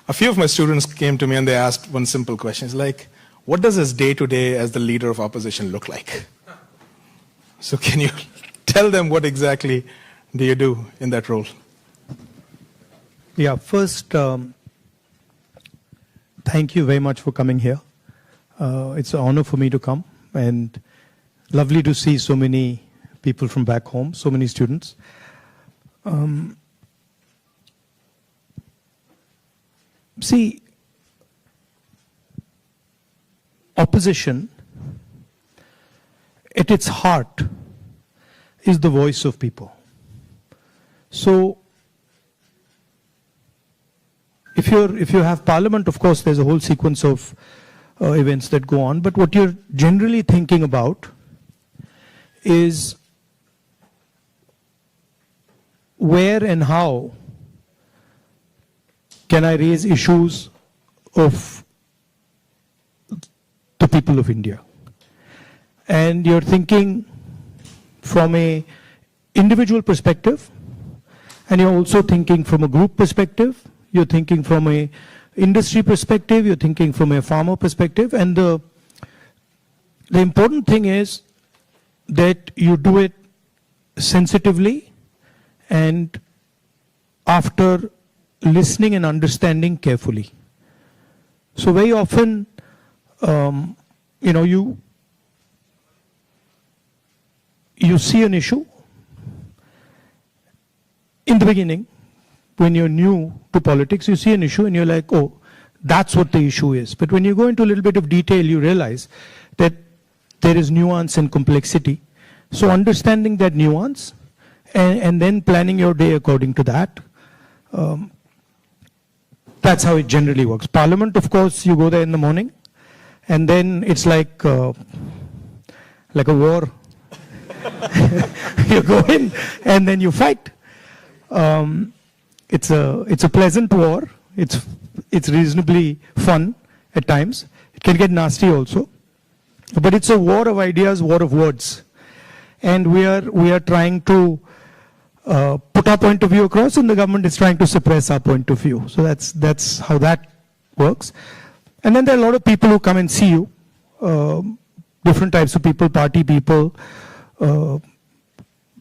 a few of my students came to me and they asked one simple question. It's like, what does his day-to-day as the leader of opposition look like? So can you tell them what exactly do you do in that role? Yeah, first, thank you very much for coming here. It's an honor for me to come, and lovely to see so many people from back home, so many students. See, opposition, at its heart, is the voice of people. So, if you have parliament, of course, there's a whole sequence of events that go on. But what you're generally thinking about is where and how can I raise issues of the people of India. And you're thinking from a individual perspective, and you're also thinking from a group perspective. You're thinking from a industry perspective, you're thinking from a farmer perspective, and the important thing is that you do it sensitively and after listening and understanding carefully. So very often, you see an issue in the beginning. When you're new to politics, you see an issue and you're like, oh, that's what the issue is. But when you go into a little bit of detail, you realize that there is nuance and complexity. So understanding that nuance and then planning your day according to that, that's how it generally works. Parliament, of course, you go there in the morning and then it's like a war. You go in and then you fight. It's a pleasant war. It's reasonably fun at times. It can get nasty also, but it's a war of ideas, war of words, and we are trying to put our point of view across, and the government is trying to suppress our point of view. So that's how that works. And then there are a lot of people who come and see you, different types of people, party people,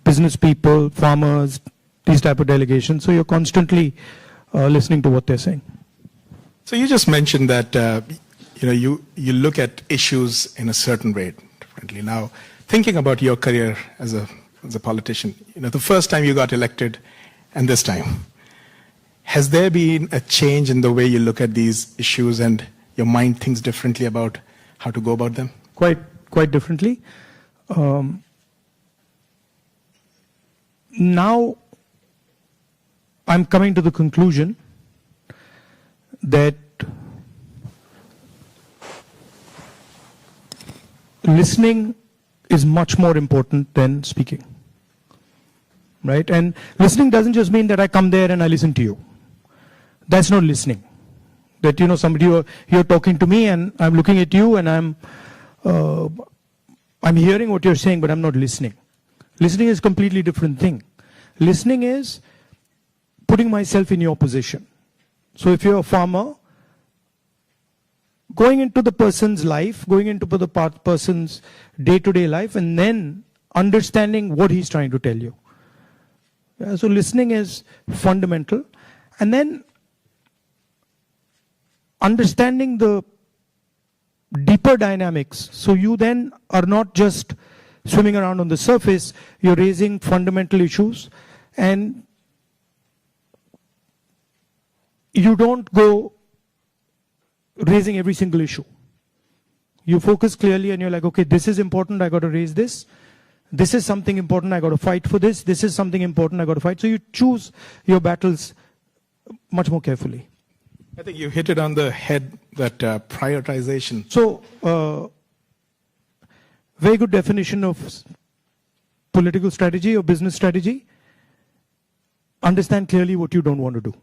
business people, farmers, these type of delegations. So you're constantly listening to what they're saying. So you just mentioned that you look at issues in a certain way differently. Now, thinking about your career as a politician, the first time you got elected and this time, has there been a change in the way you look at these issues and your mind thinks differently about how to go about them? Quite differently. Now, I'm coming to the conclusion that listening is much more important than speaking, right? And listening doesn't just mean that I come there and I listen to you. That's not listening. That, somebody, you're talking to me and I'm looking at you and I'm hearing what you're saying, but I'm not listening. Listening is a completely different thing. Listening is putting myself in your position. So if you're a farmer, going into the person's life, going into the person's day-to-day life, and then understanding what he's trying to tell you. Yeah, so listening is fundamental. And then understanding the deeper dynamics. So you then are not just swimming around on the surface, you're raising fundamental issues, and you don't go raising every single issue. You focus clearly and you're like, okay, this is important, I got to raise this. This is something important, I got to fight for this. This is something important, I got to fight. So you choose your battles much more carefully. I think you hit it on the head, that prioritization. So, very good definition of political strategy or business strategy. Understand clearly what you don't want to do.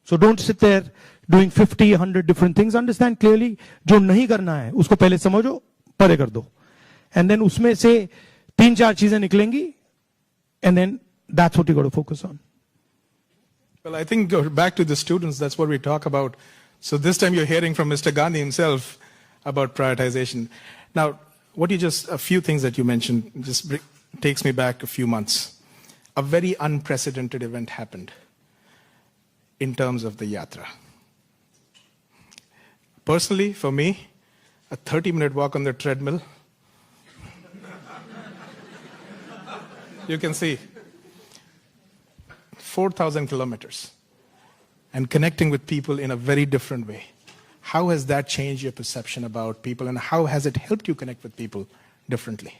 So don't sit there doing 50, 100 different things. Understand clearly, जो नहीं करना है, उसको पहले समझो, परे कर दो. And then उसमें से 3-4 चीजें निकलेंगी, and then that's what you got to focus on. Well, I think go back to the students, that's what we talk about. So this time you're hearing from Mr. Gandhi himself about prioritization. Now, a few things that you mentioned takes me back a few months. A very unprecedented event happened in terms of the yatra. Personally, for me, a 30-minute walk on the treadmill, you can see 4,000 kilometers and connecting with people in a very different way. How has that changed your perception about people, and how has it helped you connect with people differently?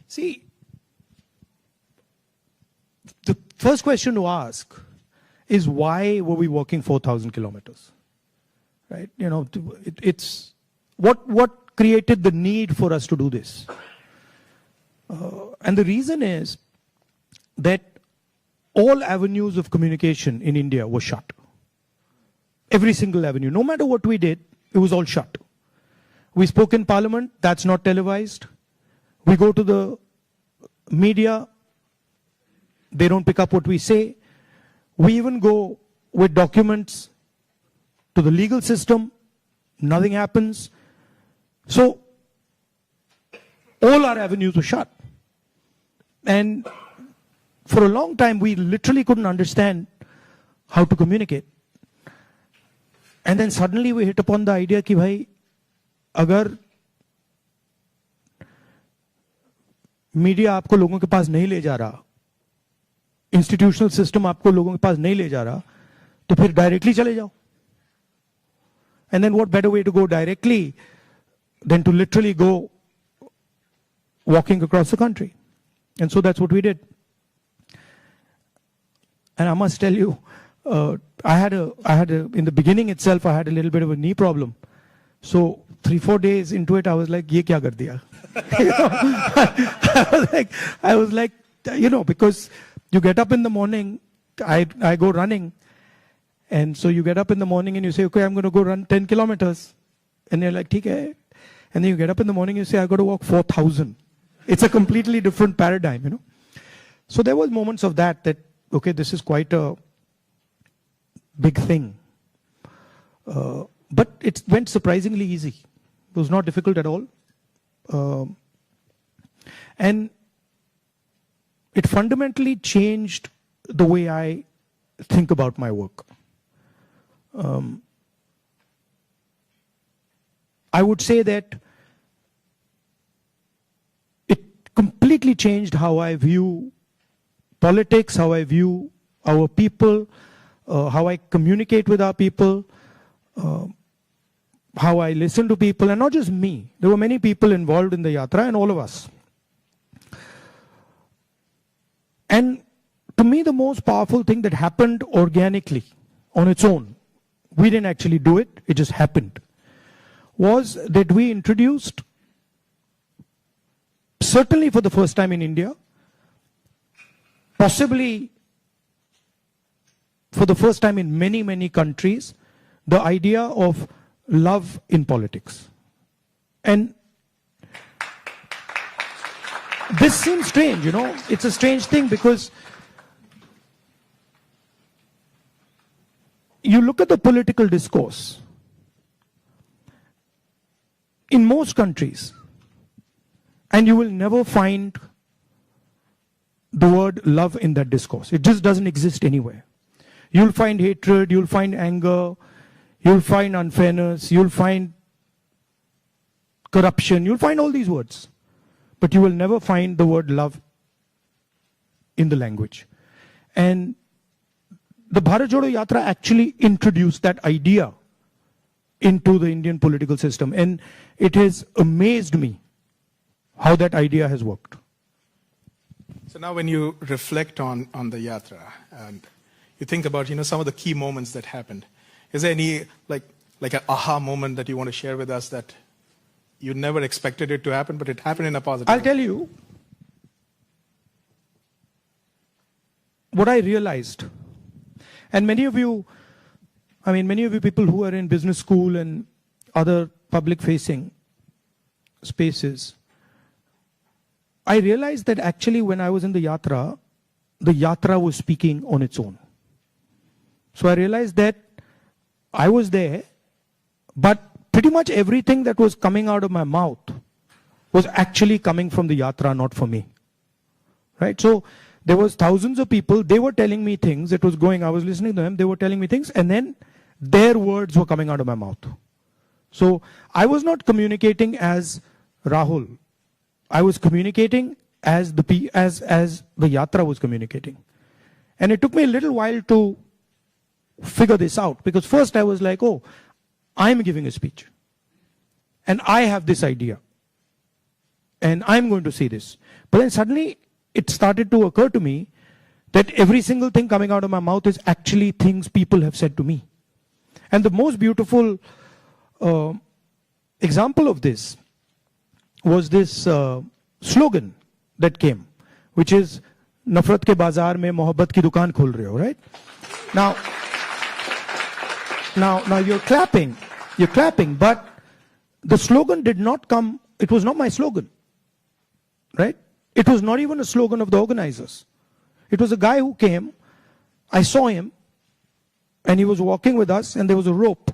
See, the first question to ask is, why were we walking 4,000 kilometers? Right? You know, it's what created the need for us to do this? And the reason is that all avenues of communication in India were shut. Every single avenue. No matter what we did, it was all shut. We spoke in Parliament, that's not televised. We go to the media, they don't pick up what we say. We even go with documents to the legal system, nothing happens. So, all our avenues were shut. And for a long time, we literally couldn't understand how to communicate. And then suddenly we hit upon the idea कि भाई अगर media आपको लोगों के पास नहीं ले जा रहा, इंस्टीट्यूशनल सिस्टम आपको लोगों के पास नहीं ले जा रहा, तो फिर डायरेक्टली चले जाओ. And then what better way to go directly than to literally go walking across the country? And so that's what we did. And I must tell you, in the beginning itself, I had a little bit of a knee problem. So 3-4 days into it, I was like, ye kya kar diya? I was like, you know, because you get up in the morning, I go running. And so you get up in the morning and you say, okay, I'm going to go run 10 kilometers. And you're like, theek hai. And then you get up in the morning and you say, I've got to walk 4,000. It's a completely different paradigm, you know. So there was moments of that, okay, this is quite a big thing. But it went surprisingly easy. It was not difficult at all. And it fundamentally changed the way I think about my work. I would say that it completely changed how I view politics, how I view our people, how I communicate with our people, how I listen to people, and not just me. There were many people involved in the yatra, and all of us. And to me, the most powerful thing that happened organically, on its own, we didn't actually do it, it just happened, was that we introduced, certainly for the first time in India, possibly for the first time in many, many countries, the idea of love in politics. And this seems strange, you know, it's a strange thing because you look at the political discourse in most countries and you will never find the word love in that discourse. It just doesn't exist anywhere. You'll find hatred, you'll find anger, you'll find unfairness, you'll find corruption, you'll find all these words. But you will never find the word love in the language. And the Bharat Jodo Yatra actually introduced that idea into the Indian political system. And it has amazed me how that idea has worked. So now when you reflect on the yatra and you think about, you know, some of the key moments that happened, is there any like an aha moment that you want to share with us that you never expected it to happen, but it happened in a positive way? I'll tell you what I realized. And many of you people who are in business school and other public facing spaces, I realized that actually when I was in the yatra, the yatra was speaking on its own. So I realized that I was there, but pretty much everything that was coming out of my mouth was actually coming from the yatra, not for me. Right? So there was thousands of people, they were telling me things, it was going, I was listening to them, they were telling me things, and then their words were coming out of my mouth. So I was not communicating as Rahul. I was communicating as the yatra was communicating. And it took me a little while to figure this out, because first I was like, oh, I'm giving a speech. And I have this idea. And I'm going to say this. But then suddenly it started to occur to me that every single thing coming out of my mouth is actually things people have said to me. And the most beautiful example of this was this slogan that came, which is, Nafrat ke bazaar mein mohabbat ki dukaan khol rahe ho, right? Now you're clapping, but the slogan did not come, it was not my slogan, right? It was not even a slogan of the organizers. It was a guy who came, I saw him, and he was walking with us, and there was a rope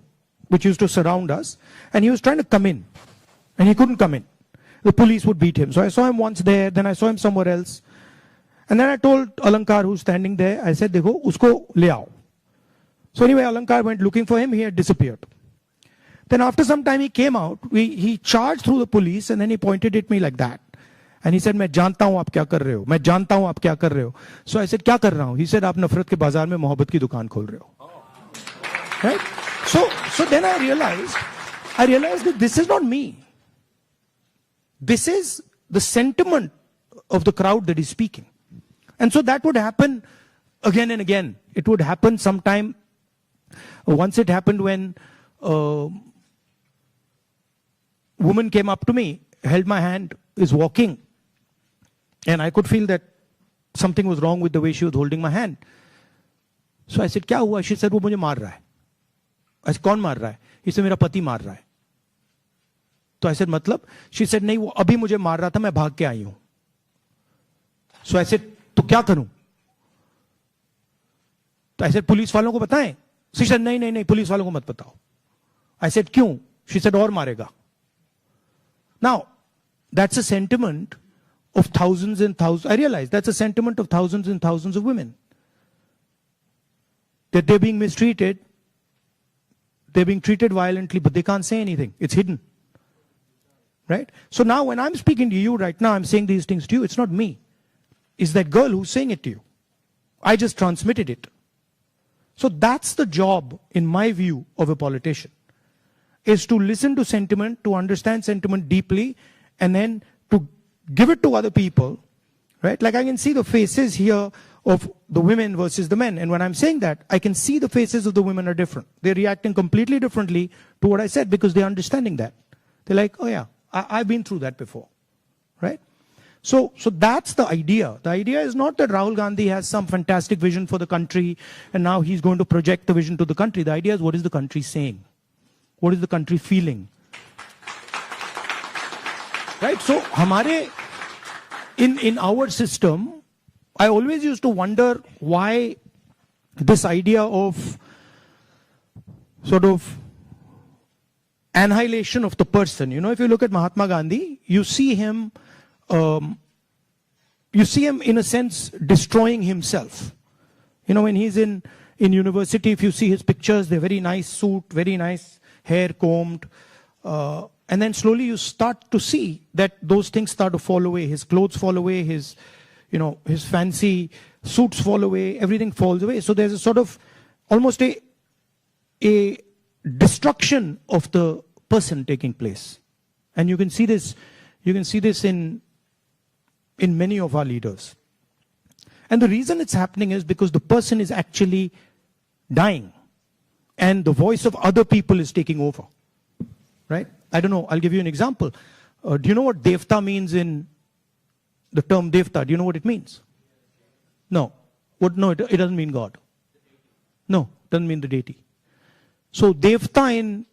which used to surround us, and he was trying to come in, and he couldn't come in. The police would beat him. So I saw him once there, then I saw him somewhere else. And then I told Alankar, who's standing there, I said, Dekho, usko le aao. So anyway, Alankar went looking for him, he had disappeared. Then after some time he came out, he charged through the police, and then he pointed at me like that. And he said, मैं जानता हूँ आप क्या कर रहे हो, मैं जानता हूँ आप क्या कर रहे हो. So I said, क्या कर रहा हूँ? He said, आप नफरत के बाजार में मोहब्बत की दुकान खोल रहे हो. Right? So then I realized that this is not me. This is the sentiment of the crowd that is speaking. And so that would happen again and again. It would happen sometime. Once it happened when a woman came up to me, held my hand, is walking. And I could feel that something was wrong with the way she was holding my hand. So I said, क्या हुआ? She said, वो मुझे मार रहा है. I said, कौन मार रहा है? He said, मेरा पति मार रहा है. तो I said, मतलब? She said, नहीं, वो अभी मुझे मार रहा था, मैं भाग के आई हूं. So I said, तो क्या करूं? तो I said, पुलिस वालों को बताएं? She said, नहीं, पुलिस वालों को मत बताओ. I said, क्यों? She said, और मारेगा. Now, that's a sentiment of thousands and thousands. I realize that's a sentiment of thousands and thousands of women. That they're being mistreated, they're being treated violently, but they can't say anything. It's hidden. Right? So now when I'm speaking to you right now, I'm saying these things to you, it's not me. It's that girl who's saying it to you. I just transmitted it. So that's the job, in my view, of a politician. Is to listen to sentiment, to understand sentiment deeply, and then to give it to other people, right? Like I can see the faces here of the women versus the men. And when I'm saying that, I can see the faces of the women are different. They're reacting completely differently to what I said because they're understanding that. They're like, oh yeah, I've been through that before, right? So that's the idea. The idea is not that Rahul Gandhi has some fantastic vision for the country and now he's going to project the vision to the country. The idea is, what is the country saying? What is the country feeling? Right? So, in our system, I always used to wonder why this idea of sort of annihilation of the person. You know, if you look at Mahatma Gandhi, you see him in a sense destroying himself. You know, when he's in university, if you see his pictures, they're very nice suit, very nice hair combed, and then slowly you start to see that those things start to fall away. His clothes fall away, his fancy suits fall away, everything falls away. So there's a sort of almost a destruction of the person taking place. And you can see this in many of our leaders. And the reason it's happening is because the person is actually dying. And the voice of other people is taking over, right? I don't know, I'll give you an example. Do you know what devta means in the term devta? Do you know what it means? No. No, it doesn't mean God. No, it doesn't mean the deity. So devta in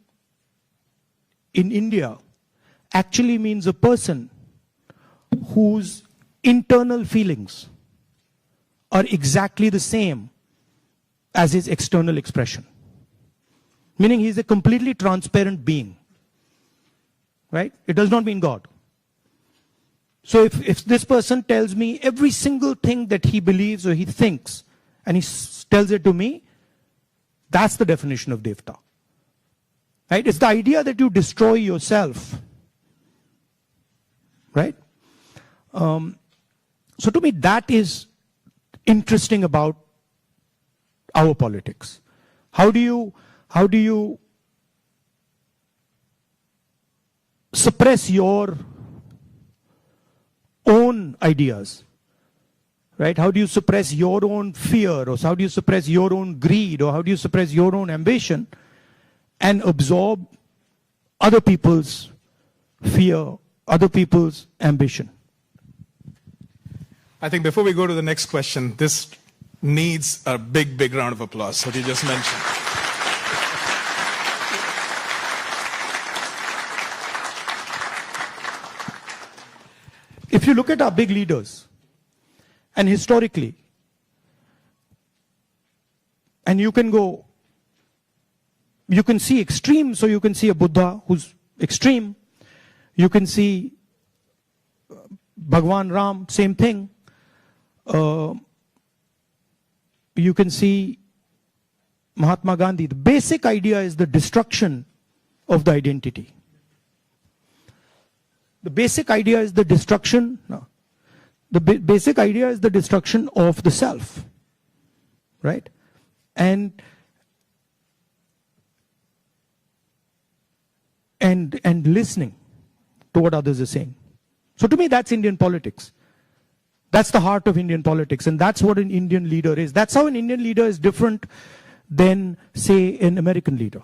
India actually means a person whose internal feelings are exactly the same as his external expression. Meaning he is a completely transparent being. Right? It does not mean God. So if this person tells me every single thing that he believes or he thinks, and he tells it to me, that's the definition of devta. Right? It's the idea that you destroy yourself. Right? So to me, that is interesting about our politics. How do you suppress your own ideas? Right? How do you suppress your own fear? Or how do you suppress your own greed? Or how do you suppress your own ambition and absorb other people's fear, other people's ambition? I think before we go to the next question, this needs a big, big round of applause, what you just mentioned. If you look at our big leaders, and historically, and you can see extreme, so you can see a Buddha who's extreme, you can see Bhagwan Ram, same thing, you can see Mahatma Gandhi. The basic idea is the destruction of the identity. The basic idea is the destruction, basic idea is the destruction of the self, right? And listening to what others are saying. So to me, that's Indian politics. That's the heart of Indian politics, and that's what an Indian leader is. That's how an Indian leader is different than, say, an American leader.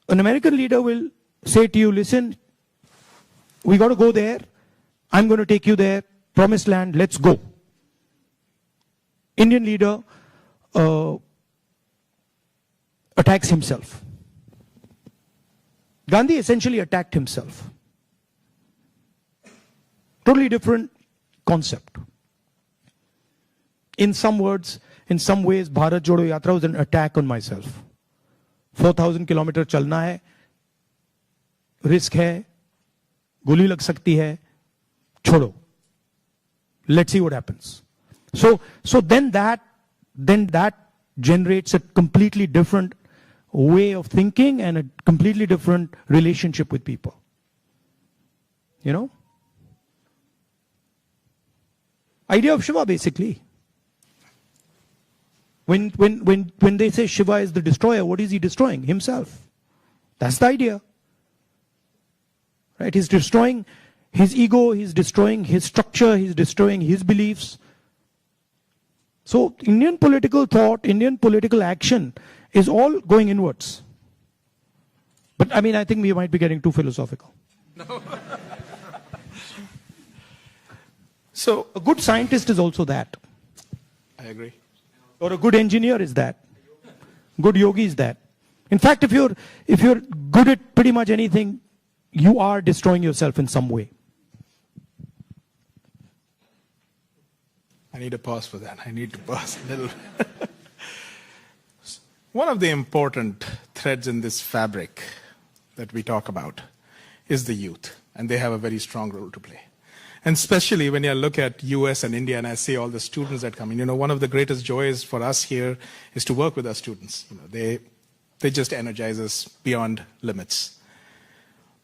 An American leader will say to you, listen, we got to go there. I'm going to take you there. Promised land, let's go. Indian leader attacks himself. Gandhi essentially attacked himself. Totally different concept. In some words, in some ways, Bharat Jodo Yatra was an attack on myself. 4,000 kilometers chalna hai, risk hai, goli lag sakti hai, chodo. Let's see what happens. So then that generates a completely different way of thinking and a completely different relationship with people. You know? Idea of Shiva, basically. When they say Shiva is the destroyer, what is he destroying? Himself. That's the idea. Right? He's destroying his ego, he's destroying his structure, he's destroying his beliefs. So Indian political thought, Indian political action is all going inwards. But I mean, I think we might be getting too philosophical. No. So a good scientist is also that. I agree. Or a good engineer is that. Good yogi is that. In fact, if you're good at pretty much anything, you are destroying yourself in some way. I need a pause for that. I need to pause a little. One of the important threads in this fabric that we talk about is the youth, and they have a very strong role to play. And especially when you look at US and India, and I see all the students that come in, one of the greatest joys for us here is to work with our students. They just energize us beyond limits.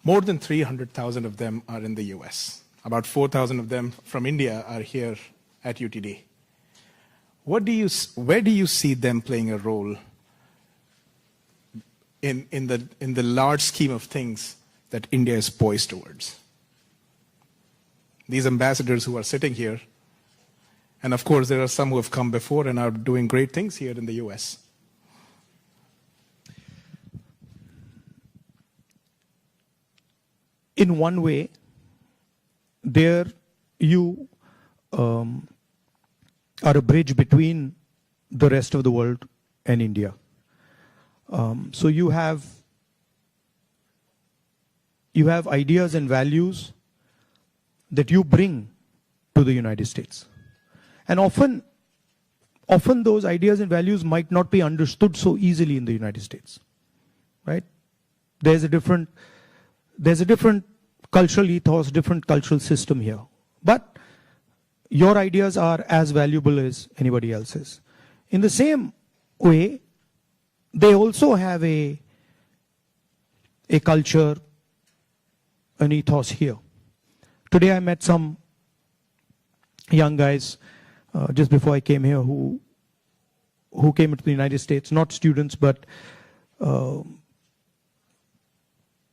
More than 300,000 of them are in the US. About 4,000 of them from India are here at UTD. Where do you see them playing a role in the large scheme of things that India is poised towards? These ambassadors who are sitting here, and of course there are some who have come before and are doing great things here in the US. In one way, there you are a bridge between the rest of the world and India. So you have ideas and values that you bring to the United States. And often often those ideas and values might not be understood so easily in the United States, right? There's a different cultural ethos, different cultural system here. But your ideas are as valuable as anybody else's. In the same way, they also have a culture, an ethos here. Today I met some young guys just before I came here who came into the United States, not students, but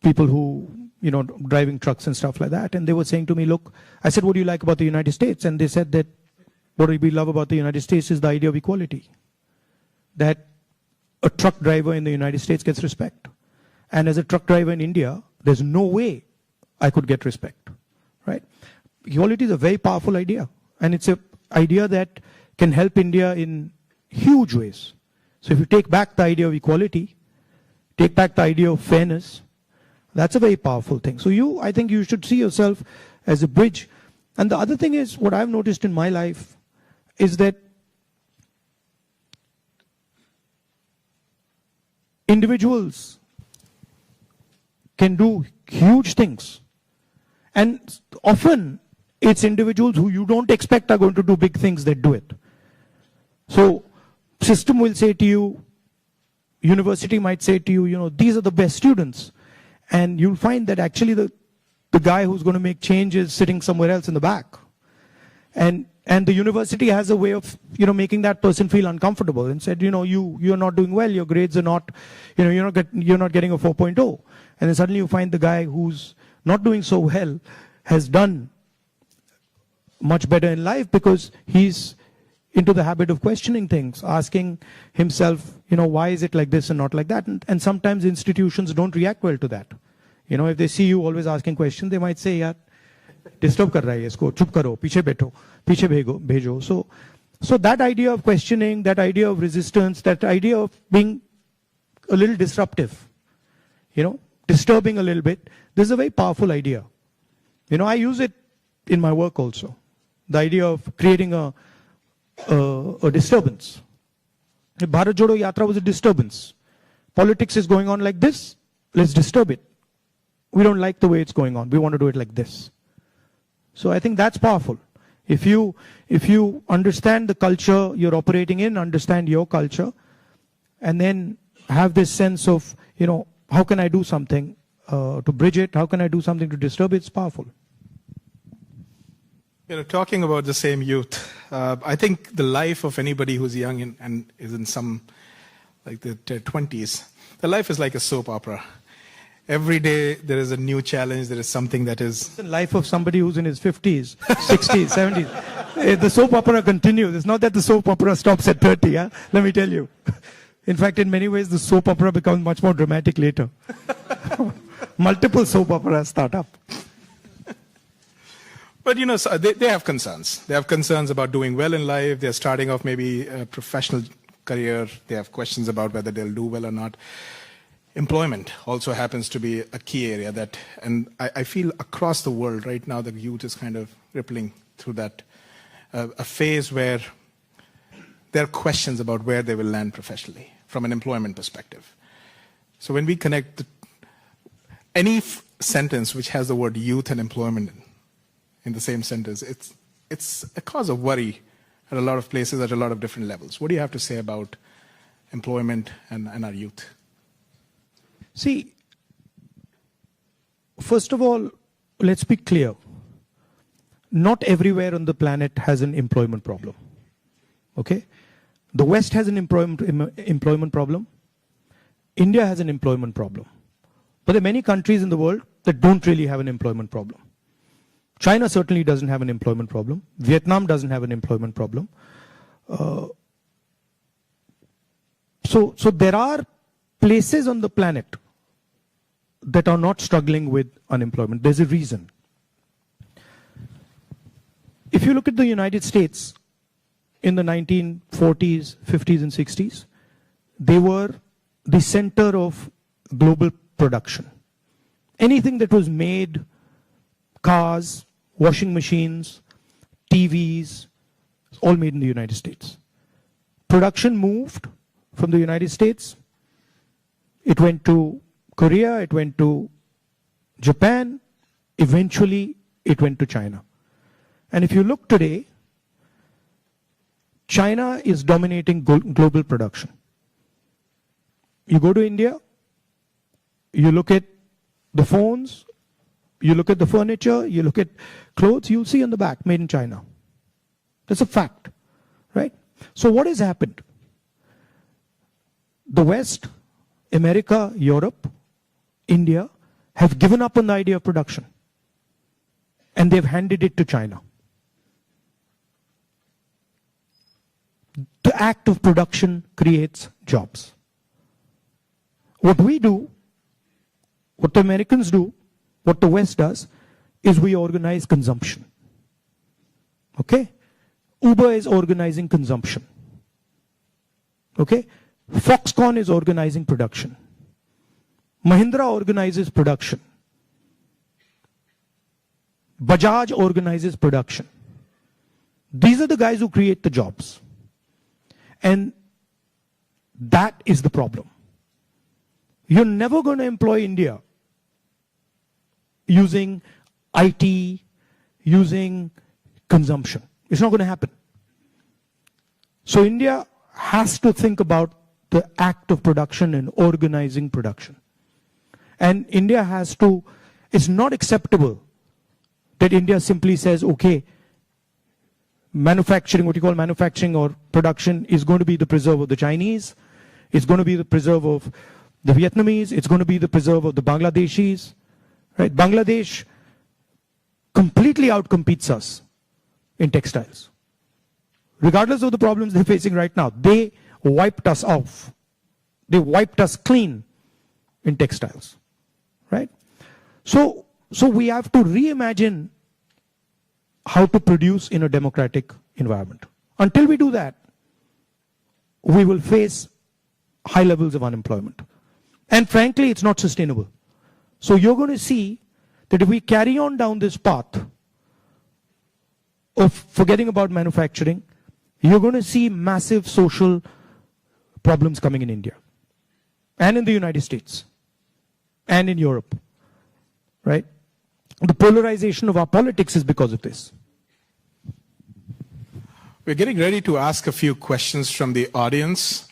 people who, driving trucks and stuff like that. And they were saying to me, look, I said, what do you like about the United States? And they said that what we love about the United States is the idea of equality. That a truck driver in the United States gets respect. And as a truck driver in India, there's no way I could get respect, right? Equality is a very powerful idea. And it's an idea that can help India in huge ways. So if you take back the idea of equality, take back the idea of fairness, that's a very powerful thing. So I think you should see yourself as a bridge. And the other thing is, what I've noticed in my life is that individuals can do huge things. And often it's individuals who you don't expect are going to do big things that do it. So system will say to you, university might say to you, these are the best students. And you'll find that actually the guy who's going to make change is sitting somewhere else in the back. And the university has a way of, making that person feel uncomfortable and said, you're not doing well, your grades are not, you're not getting a 4.0. And then suddenly you find the guy who's not doing so well has done much better in life because he's into the habit of questioning things, asking himself, why is it like this and not like that? And sometimes institutions don't react well to that. If they see you always asking questions, they might say, yaar, disturb kar raha hai isko, chup karo, piche baitho, piche bhejo. So that idea of questioning, that idea of resistance, that idea of being a little disruptive, disturbing a little bit, this is a very powerful idea. I use it in my work also. The idea of creating a disturbance. Bharat Jodo Yatra was a disturbance. Politics is going on like this, let's disturb it. We don't like the way it's going on. We want to do it like this. So I think that's powerful. If you understand the culture you're operating in, understand your culture, and then have this sense of, how can I do something to bridge it? How can I do something to disturb it? It's powerful. Talking about the same youth, I think the life of anybody who's young and is in some, like their 20s, the life is like a soap opera. Every day there is a new challenge, there is something that is... The life of somebody who's in his 50s, 60s, 70s. The soap opera continues. It's not that the soap opera stops at 30, yeah? Let me tell you. In fact, in many ways, the soap opera becomes much more dramatic later. Multiple soap operas start up. But, so they have concerns. They have concerns about doing well in life. They're starting off maybe a professional career. They have questions about whether they'll do well or not. Employment also happens to be a key area and I feel across the world right now, the youth is kind of rippling through that, a phase where there are questions about where they will land professionally from an employment perspective. So when we connect any sentence which has the word youth and employment in the same sentence, it's a cause of worry at a lot of places at a lot of different levels. What do you have to say about employment and our youth? See, first of all, let's be clear. Not everywhere on the planet has an employment problem. Okay? The West has an employment problem. India has an employment problem. But there are many countries in the world that don't really have an employment problem. China certainly doesn't have an employment problem. Vietnam doesn't have an employment problem. So there are places on the planet that are not struggling with unemployment. There's a reason. If you look at the United States in the 1940s, 50s, and 60s, they were the center of global production. Anything that was made, cars, washing machines, TVs, all made in the United States. production moved from the United States. It went to Korea, it went to Japan, eventually it went to China. And if you look today, China is dominating global production. You go to India, you look at the phones, you look at the furniture, you look at clothes, you'll see on the back, made in China. That's a fact, right? So what has happened? The West, America, Europe, India, have given up on the idea of production. And they've handed it to China. The act of production creates jobs. What we do, what the Americans do, what the West does, is we organize consumption. Okay? Uber is organizing consumption. Okay? Foxconn is organizing production. Mahindra organizes production. Bajaj organizes production. These are the guys who create the jobs. And that is the problem. You're never going to employ India using IT, using consumption. It's not going to happen. So India has to think about the act of production and organizing production. And India has to, it's not acceptable that India simply says, okay, manufacturing, what you call manufacturing or production is going to be the preserve of the Chinese, it's going to be the preserve of the Vietnamese, it's going to be the preserve of the Bangladeshis, right? Bangladesh completely outcompetes us in textiles. Regardless of the problems they're facing right now, they wiped us off. They wiped us clean in textiles, right? So we have to reimagine how to produce in a democratic environment. Until we do that, we will face high levels of unemployment. And frankly, it's not sustainable. So you're going to see that if we carry on down this path of forgetting about manufacturing, you're going to see massive social problems coming in India and in the United States and in Europe, right? The polarization of our politics is because of this. We're getting ready to ask a few questions from the audience.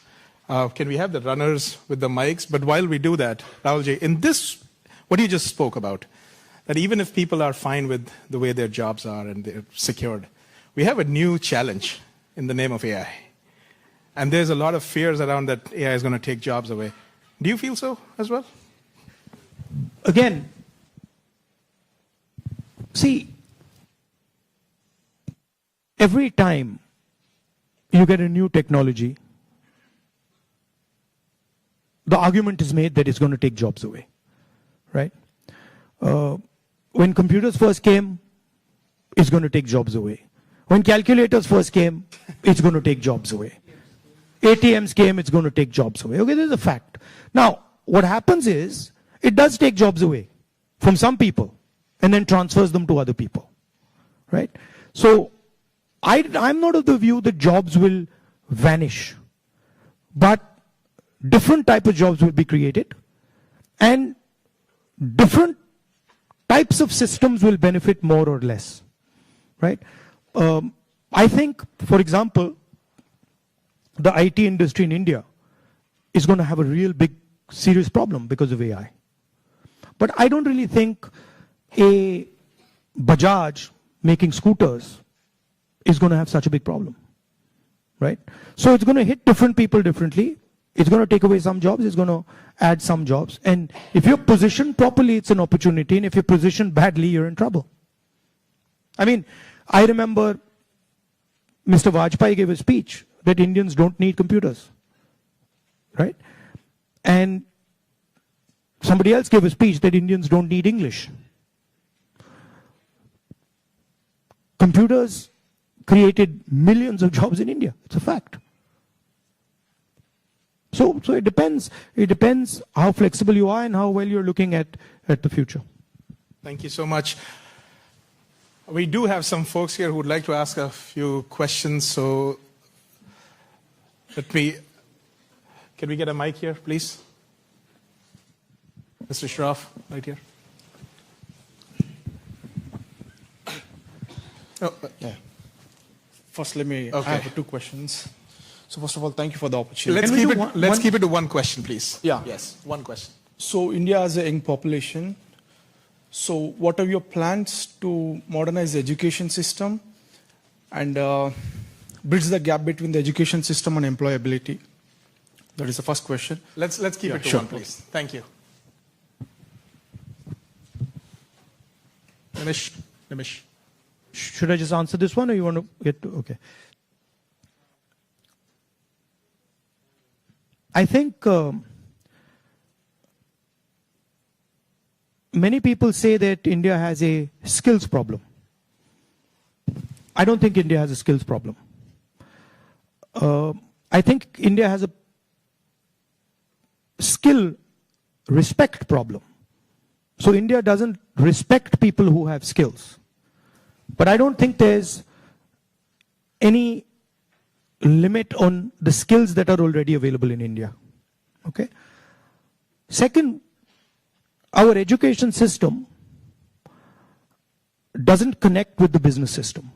Can we have the runners with the mics? But while we do that, Rahulji, in this, what you just spoke about, that even if people are fine with the way their jobs are and they're secured, we have a new challenge in the name of AI. And there's a lot of fears around that AI is going to take jobs away. Do you feel so as well? Again, see, every time you get a new technology, the argument is made that it's going to take jobs away, right? When computers first came, it's going to take jobs away. When calculators first came, it's going to take jobs away. ATMs came, it's going to take jobs away. Okay, this is a fact. Now, what happens is, it does take jobs away from some people and then transfers them to other people, right? So, I'm not of the view that jobs will vanish, but different type of jobs will be created and different types of systems will benefit more or less, right? I think, for example, the IT industry in India is going to have a real big, serious problem because of AI. But I don't really think a Bajaj making scooters is going to have such a big problem, right? So it's going to hit different people differently. It's going to take away some jobs. It's going to add some jobs. And if you're positioned properly, it's an opportunity. And if you're positioned badly, you're in trouble. I mean, I remember Mr. Vajpayee gave a speech that Indians don't need computers, right? And somebody else gave a speech that Indians don't need English. Computers created millions of jobs in India. It's a fact. So it depends. It depends how flexible you are and how well you're looking at the future. Thank you so much. We do have some folks here who would like to ask a few questions. So Can we get a mic here, please? Mr. Shroff, right here. Oh, yeah. First, let me. Okay. I have two questions. So first of all, thank you for the opportunity. Let's keep it to one question, please. Yeah. Yes, one question. So India has a young population. So what are your plans to modernize the education system and bridge the gap between the education system and employability? That is the first question. Let's keep it to one, please. Thank you. Nimish. Should I just answer this one, or you want to get to, okay. I think many people say that India has a skills problem. I don't think India has a skills problem. I think India has a skill respect problem. So India doesn't respect people who have skills. But I don't think there's any limit on the skills that are already available in India. Okay? Second, our education system doesn't connect with the business system.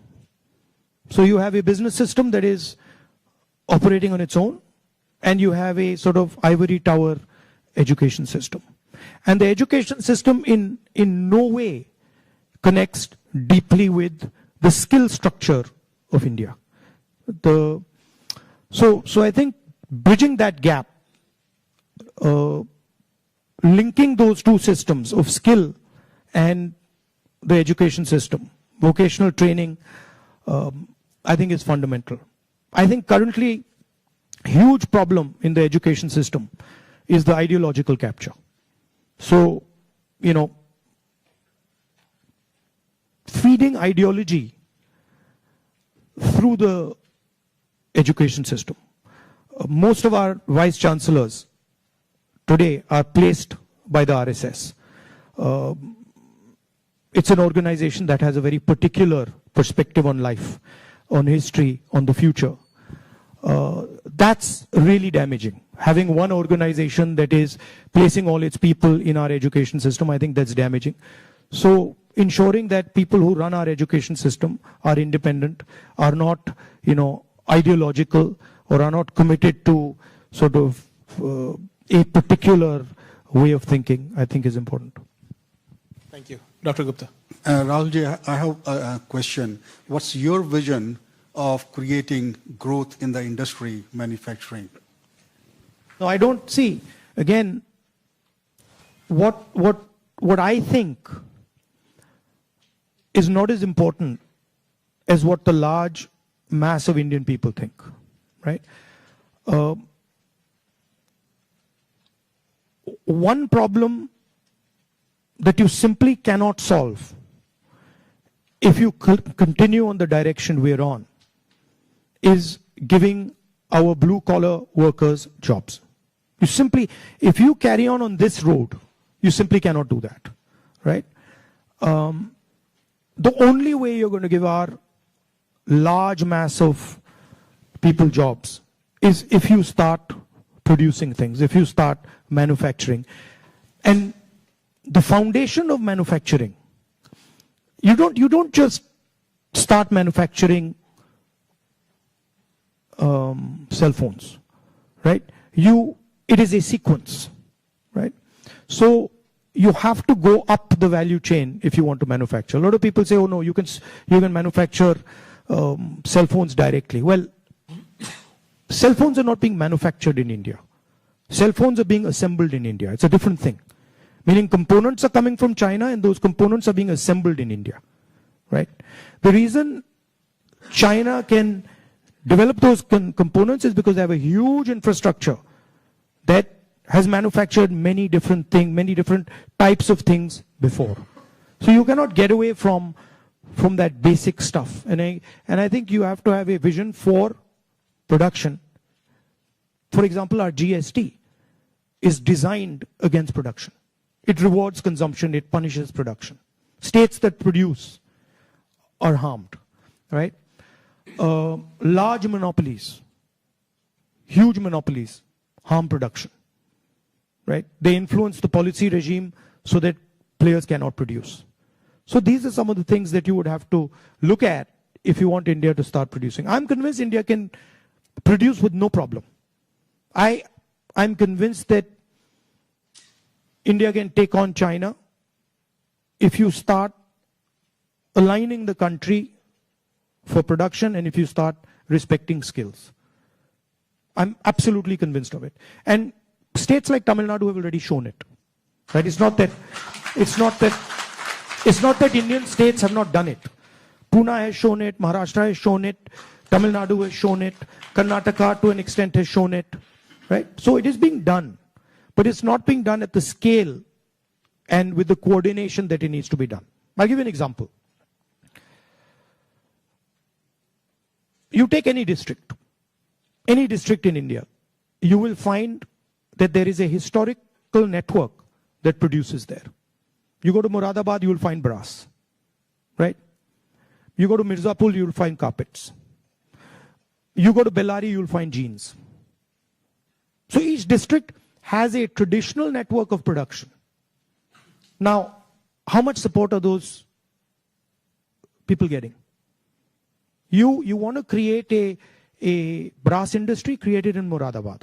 So you have a business system that is operating on its own, and you have a sort of ivory tower education system. And the education system in no way connects deeply with the skill structure of India. So I think bridging that gap, linking those two systems of skill and the education system, vocational training, I think is fundamental. I think currently huge problem in the education system is the ideological capture. So, you know, feeding ideology through the education system. Most of our vice chancellors today are placed by the RSS. It's an organization that has a very particular perspective on life, on history, on the future. That's really damaging. Having one organization that is placing all its people in our education system, I think that's damaging. So ensuring that people who run our education system are independent, are not, you know, ideological, or are not committed to sort of a particular way of thinking, I think is important. Thank you. Dr. Gupta. Rahulji, I have a question. What's your vision of creating growth in the industry, manufacturing? No, I don't see. Again, what I think is not as important as what the large mass of Indian people think, right? One problem that you simply cannot solve if you continue on the direction we're on is giving our blue-collar workers jobs. You simply, if you carry on this road, you simply cannot do that, right? The only way you're going to give our large mass of people jobs is if you start producing things, if you start manufacturing. And the foundation of manufacturing, you don't just start manufacturing cell phones, right? It is a sequence, right? So you have to go up the value chain if you want to manufacture. A lot of people say, oh no, you can manufacture cell phones directly. Well, cell phones are not being manufactured in India. Cell phones are being assembled in India. It's a different thing. Meaning components are coming from China and those components are being assembled in India, right? The reason China can develop those components is because they have a huge infrastructure that has manufactured many different things, many different types of things before. So you cannot get away from that basic stuff. And I think you have to have a vision for production. For example, our GST is designed against production. It rewards consumption, it punishes production. States that produce are harmed, right? Large monopolies, huge monopolies harm production, right? They influence the policy regime so that players cannot produce. So these are some of the things that you would have to look at if you want India to start producing. I'm convinced India can produce with no problem. I'm convinced that India can take on China if you start aligning the country for production and if you start respecting skills. I'm absolutely convinced of it. And states like Tamil Nadu have already shown it. Right? It's not that Indian states have not done it. Pune has shown it, Maharashtra has shown it, Tamil Nadu has shown it, Karnataka to an extent has shown it. Right? So it is being done. But it's not being done at the scale and with the coordination that it needs to be done. I'll give you an example. You take any district in India, you will find that there is a historical network that produces there. You go to Moradabad, you will find brass, right? You go to Mirzapur, you will find carpets. You go to Bellary, you will find jeans. So each district has a traditional network of production. Now, how much support are those people getting? You want to create a brass industry, create it in Moradabad.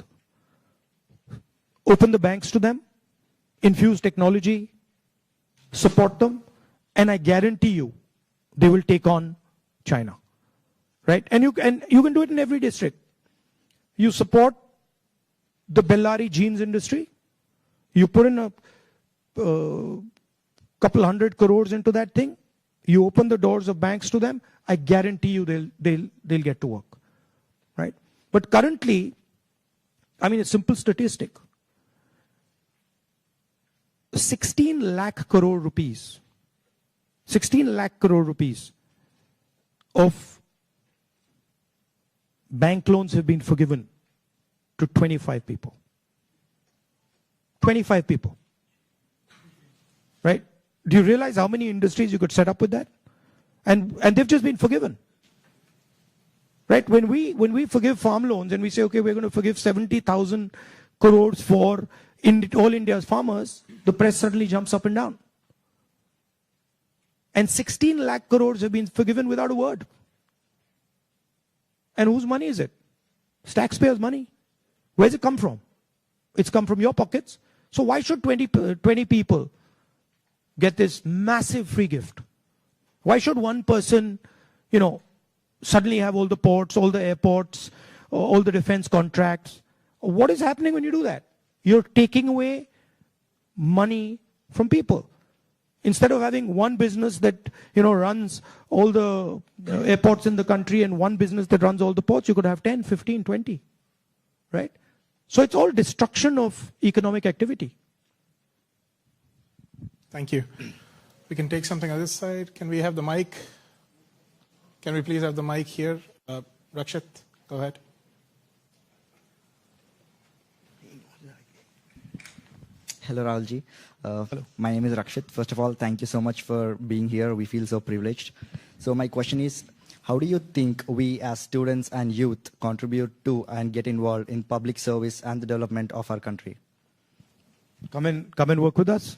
Open the banks to them, infuse technology, support them, and I guarantee you, they will take on China. Right? And you can do it in every district. You support the Bellary jeans industry, you put in a couple 100 crores into that thing, you open the doors of banks to them, I guarantee you they'll get to work. Right? But currently, I mean, a simple statistic. 16 lakh crore rupees of bank loans have been forgiven to 25 people. 25 people. Right? Do you realize how many industries you could set up with that? And they've just been forgiven. Right? When we forgive farm loans and we say, okay, we're going to forgive 70,000 crores for all India's farmers, the press suddenly jumps up and down. And 16 lakh crores have been forgiven without a word. And whose money is it? It's taxpayers' money. Where's it come from? It's come from your pockets. So why should 20 people get this massive free gift? Why should one person, suddenly have all the ports, all the airports, all the defense contracts? What is happening when you do that? You're taking away money from people. Instead of having one business that runs all the airports in the country and one business that runs all the ports, you could have 10, 15, 20. Right? So it's all destruction of economic activity. Thank you. We can take something on this side. Can we have the mic? Can we please have the mic here? Rakshit, go ahead. Hello, Rahulji. Hello. My name is Rakshit. First of all, thank you so much for being here. We feel so privileged. So my question is, how do you think we as students and youth contribute to and get involved in public service and the development of our country? Come and work with us.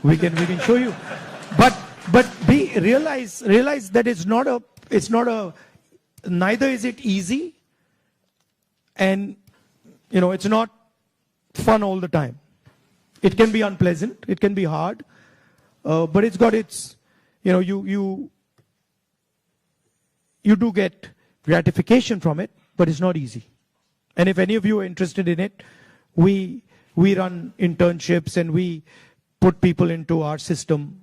We can show you. But realize that neither is it easy, and it's not fun all the time. It can be unpleasant, it can be hard, but it's got its, you do get gratification from it, but it's not easy. And if any of you are interested in it, we run internships and we put people into our system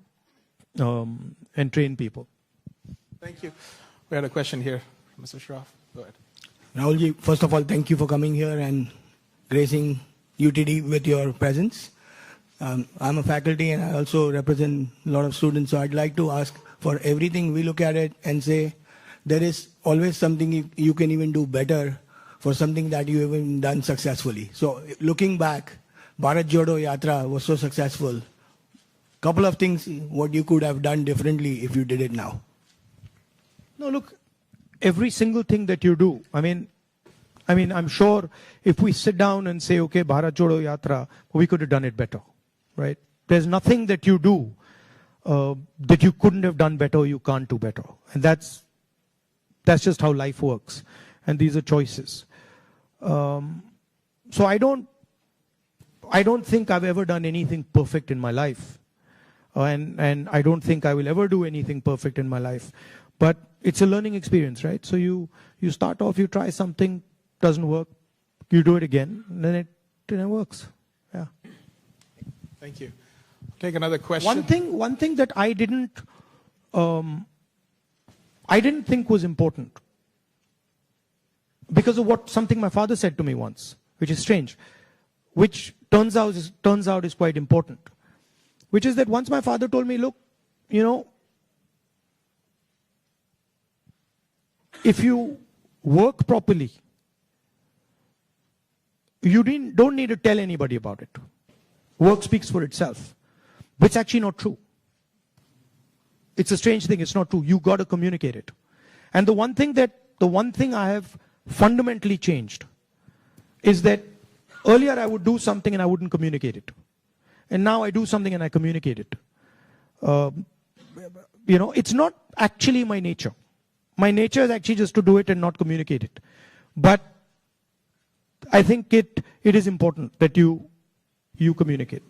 and train people. Thank you. We had a question here, Mr. Shroff. Go ahead. Rahulji, first of all, thank you for coming here and gracing UTD with your presence. I'm a faculty and I also represent a lot of students, so I'd like to ask, for everything we look at it and say, there is always something you can even do better for something that you haven't done successfully. So looking back, Bharat Jodo Yatra was so successful. Couple of things what you could have done differently if you did it now. No, look, every single thing that you do, I mean, I mean, I'm sure if we sit down and say, okay, Bharat Jodo Yatra, we could have done it better, right? There's nothing that you do that you couldn't have done better or you can't do better. And that's just how life works. And these are choices. So I don't think I've ever done anything perfect in my life. And I don't think I will ever do anything perfect in my life. But it's a learning experience, right? So you start off, you try something, doesn't work, you do it again, and then it works. Yeah. Thank you. Take another question. One thing that I didn't think was important, because of something my father said to me once, which is strange, which turns out is quite important, which is that once my father told me, look, if you work properly, you don't need to tell anybody about it. Work speaks for itself. But it's actually not true. It's a strange thing. It's not true. You got to communicate it. And the one thing I have fundamentally changed is that earlier I would do something and I wouldn't communicate it. And now I do something and I communicate it. It's not actually my nature. My nature is actually just to do it and not communicate it. But I think it is important that you communicate.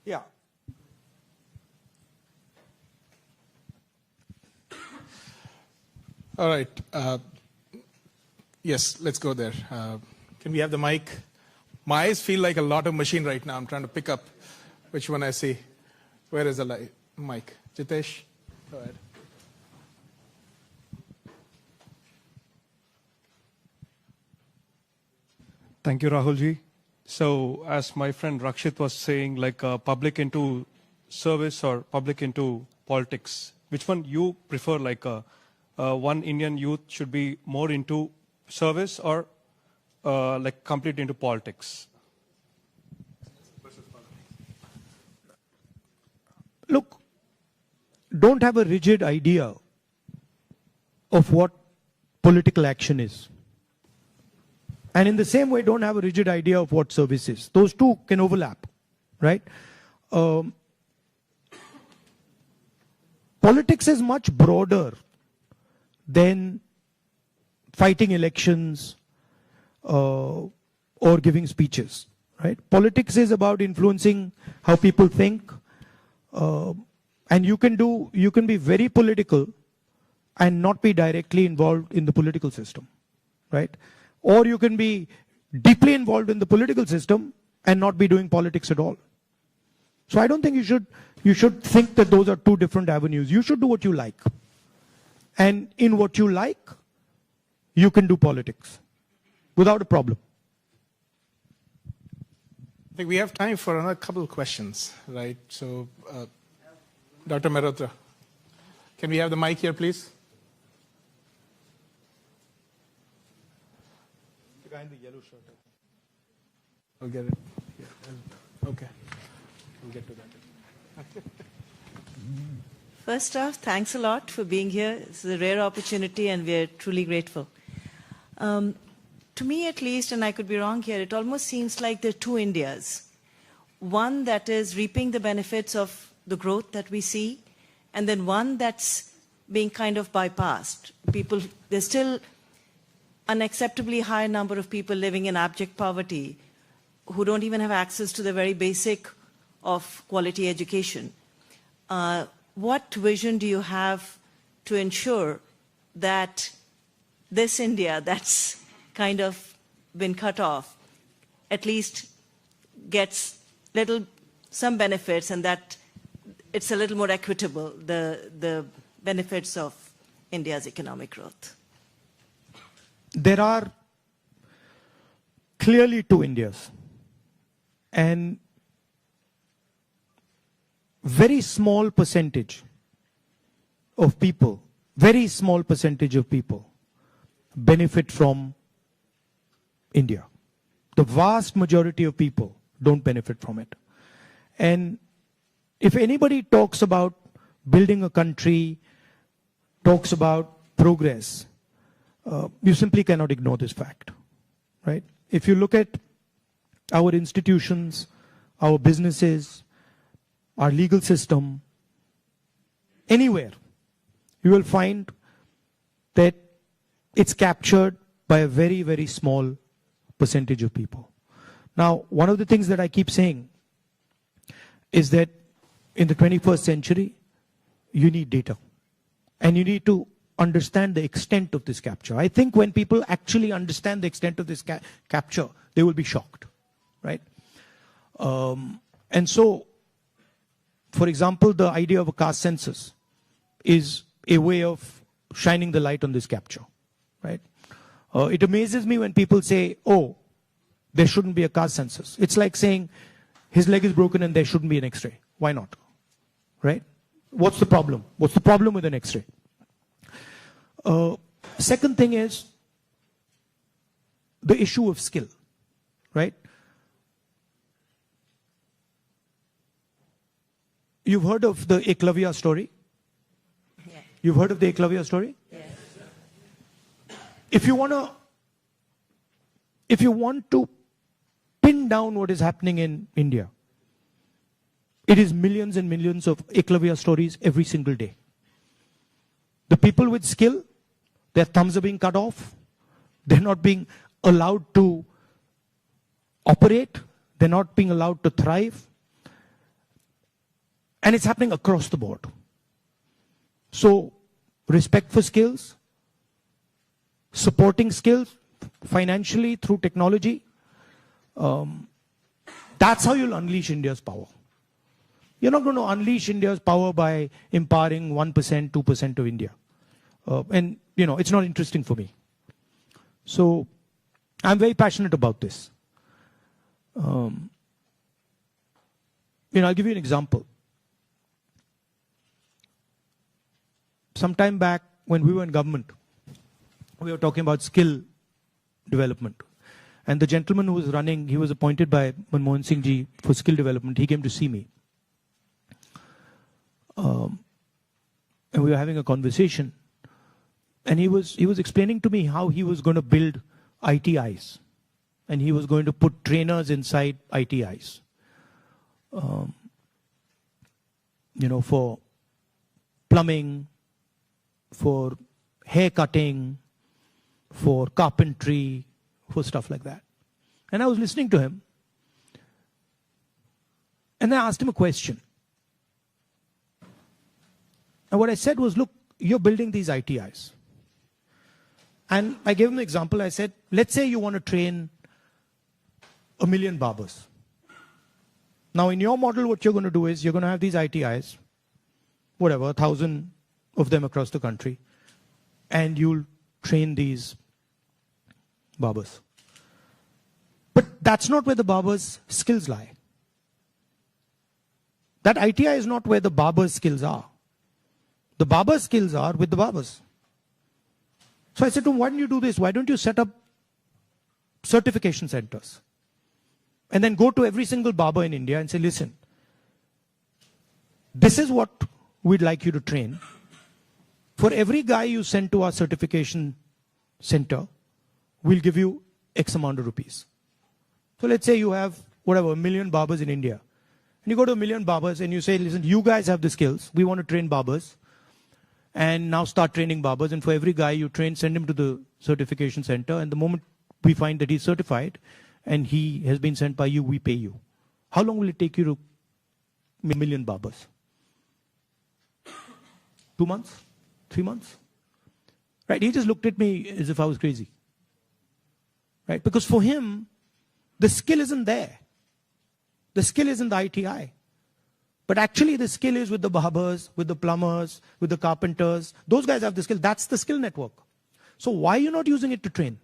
Yeah. All right. Yes, let's go there. Can we have the mic? My eyes feel like a lot of machine right now. I'm trying to pick up which one I see. Where is the mic? Jitesh, go ahead. Thank you, Rahulji. So, as my friend Rakshit was saying, like public into service or public into politics, which one you prefer? Like one Indian youth should be more into service or like complete into politics? Look, don't have a rigid idea of what political action is. And in the same way, don't have a rigid idea of what service is. Those two can overlap, right? Politics is much broader than fighting elections or giving speeches, right? Politics is about influencing how people think, and you can be very political and not be directly involved in the political system, right? Or you can be deeply involved in the political system and not be doing politics at all. So I don't think you should think that those are two different avenues. You should do what you like. And in what you like, you can do politics without a problem. I think we have time for another couple of questions, right? So, Dr. Mehrotra, can we have the mic here, please? The guy in the yellow shirt. I'll get it. Yeah. Okay. We'll get to that. First off, thanks a lot for being here. It's a rare opportunity and we're truly grateful. To me at least, and I could be wrong here, it almost seems like there are two Indias. One that is reaping the benefits of the growth that we see, and then one that's being kind of bypassed. There's still an unacceptably high number of people living in abject poverty who don't even have access to the very basic of quality education. What vision do you have to ensure that this India that's kind of been cut off at least gets some benefits, and that it's a little more equitable, the benefits of India's economic growth? There are clearly two Indias. And very small percentage of people benefit from India. The vast majority of people don't benefit from it. And if anybody talks about building a country, talks about progress, you simply cannot ignore this fact, right? If you look at our institutions, our businesses, our legal system, anywhere, you will find that it's captured by a very, very small percentage of people. Now, one of the things that I keep saying is that in the 21st century, you need data. And you need to understand the extent of this capture. I think when people actually understand the extent of this capture, they will be shocked, right? And so, for example, the idea of a caste census is a way of shining the light on this capture, right? It amazes me when people say, oh, there shouldn't be a caste census. It's like saying his leg is broken and there shouldn't be an X-ray. Why not? Right? What's the problem? What's the problem with an X-ray? Second thing is the issue of skill, right? You've heard of the Eklavya story? Yeah. You've heard of the Eklavya story? Yes. If you want to pin down what is happening in India, it is millions and millions of Eklavya stories every single day. The people with skill, their thumbs are being cut off. They're not being allowed to operate. They're not being allowed to thrive. And it's happening across the board. So, respect for skills, supporting skills financially through technology, that's how you'll unleash India's power. You're not going to unleash India's power by empowering 1%, 2% of India. And, it's not interesting for me. So, I'm very passionate about this. I'll give you an example. Some time back, when we were in government, we were talking about skill development. And the gentleman who was running, he was appointed by Manmohan Singh ji for skill development. He came to see me. And we were having a conversation. And he was explaining to me how he was going to build ITIs. And he was going to put trainers inside ITIs. For plumbing, for hair cutting, for carpentry, for stuff like that. And I was listening to him. And I asked him a question. And what I said was, look, you're building these ITIs. And I gave him the example. I said, let's say you want to train 1 million barbers. Now, in your model, what you're going to do is you're going to have these ITIs, whatever, 1,000 of them across the country, and you'll train these barbers. But that's not where the barber's skills lie. That ITI is not where the barber's skills are. The barber's skills are with the barbers. So I said to him, why don't you do this? Why don't you set up certification centers? And then go to every single barber in India and say, listen, this is what we'd like you to train. For every guy you send to our certification center, we'll give you X amount of rupees. So let's say you have, 1 million barbers in India. And you go to 1 million barbers and you say, listen, you guys have the skills. We want to train barbers. And now start training barbers. And for every guy you train, send him to the certification center. And the moment we find that he's certified and he has been sent by you, we pay you. How long will it take you to 1 million barbers? 2 months? 3 months? Right? He just looked at me as if I was crazy. Right? Because for him, the skill isn't there. The skill is in the ITI. But actually the skill is with the barbers, with the plumbers, with the carpenters. Those guys have the skill. That's the skill network. So why are you not using it to train?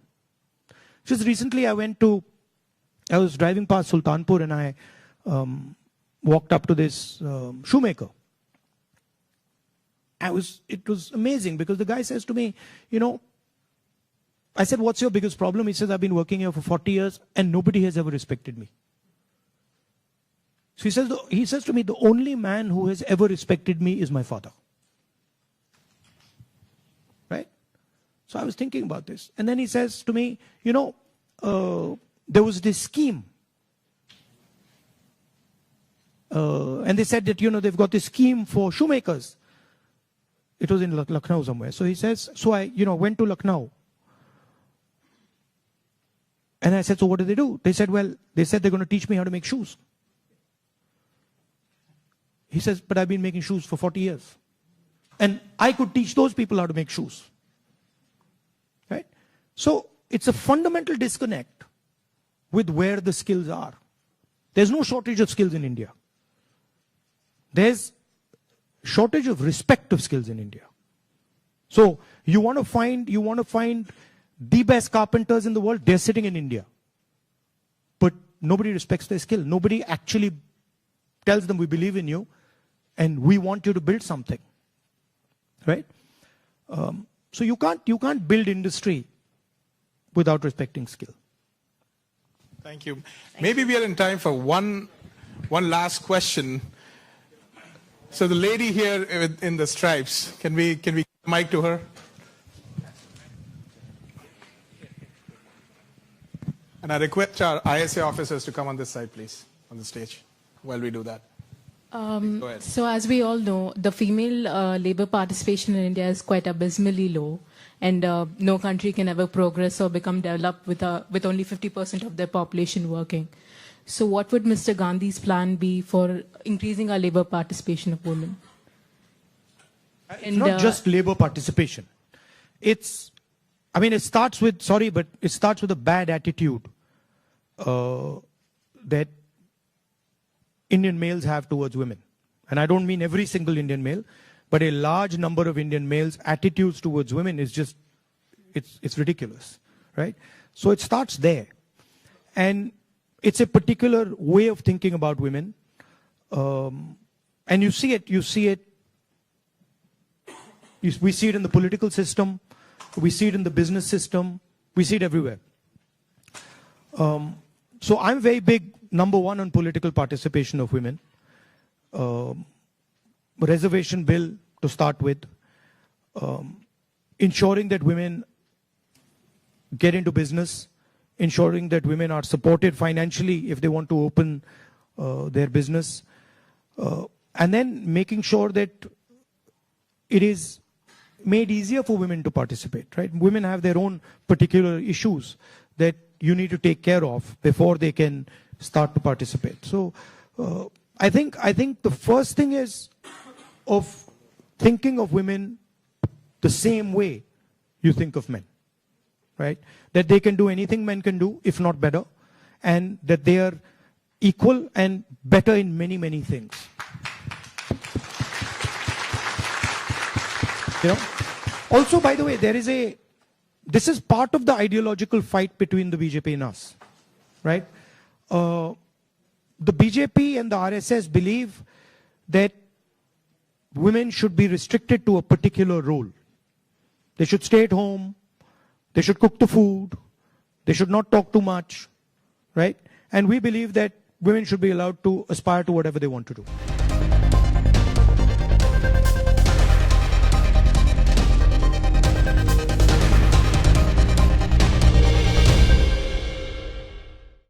Just recently I was driving past Sultanpur and I walked up to this shoemaker. It was amazing because the guy says to me, I said, what's your biggest problem? He says, I've been working here for 40 years and nobody has ever respected me. So he says to me, the only man who has ever respected me is my father. Right? So I was thinking about this. And then he says to me, there was this scheme. And they said that, they've got this scheme for shoemakers. It was in Lucknow somewhere. So he says, so I, went to Lucknow. And I said, so what do? They said, they're going to teach me how to make shoes. He says, but I've been making shoes for 40 years. And I could teach those people how to make shoes. Right? So it's a fundamental disconnect with where the skills are. There's no shortage of skills in India. There's shortage of respect of skills in India. So you want to find the best carpenters in the world, they're sitting in India. But nobody respects their skill. Nobody actually tells them, we believe in you and we want you to build something. Right? So you can't build industry without respecting skill. Thank you. Maybe we are in time for one last question. So the lady here in the stripes, can we give the mic to her? And I request our ISA officers to come on this side, please, on the stage, while we do that. Go ahead. So as we all know, the female labor participation in India is quite abysmally low, and no country can ever progress or become developed with only 50% of their population working. So what would Mr. Gandhi's plan be for increasing our labor participation of women? It's not just labor participation. It starts with, it starts with a bad attitude that Indian males have towards women. And I don't mean every single Indian male, but a large number of Indian males' attitudes towards women is just, it's ridiculous, right? So it starts there. And it's a particular way of thinking about women. And we see it in the political system, we see it in the business system, we see it everywhere. So I'm very big, number one, on political participation of women. Reservation bill to start with. Ensuring that women get into business. Ensuring that women are supported financially if they want to open their business. And then making sure that it is made easier for women to participate, right? Women have their own particular issues that you need to take care of before they can start to participate. So I think the first thing is of thinking of women the same way you think of men, right? That they can do anything men can do, if not better, and that they are equal and better in many, many things. Also, by the way, this is part of the ideological fight between the BJP and us, right? The BJP and the RSS believe that women should be restricted to a particular role. They should stay at home, they should cook the food, they should not talk too much, right? And we believe that women should be allowed to aspire to whatever they want to do.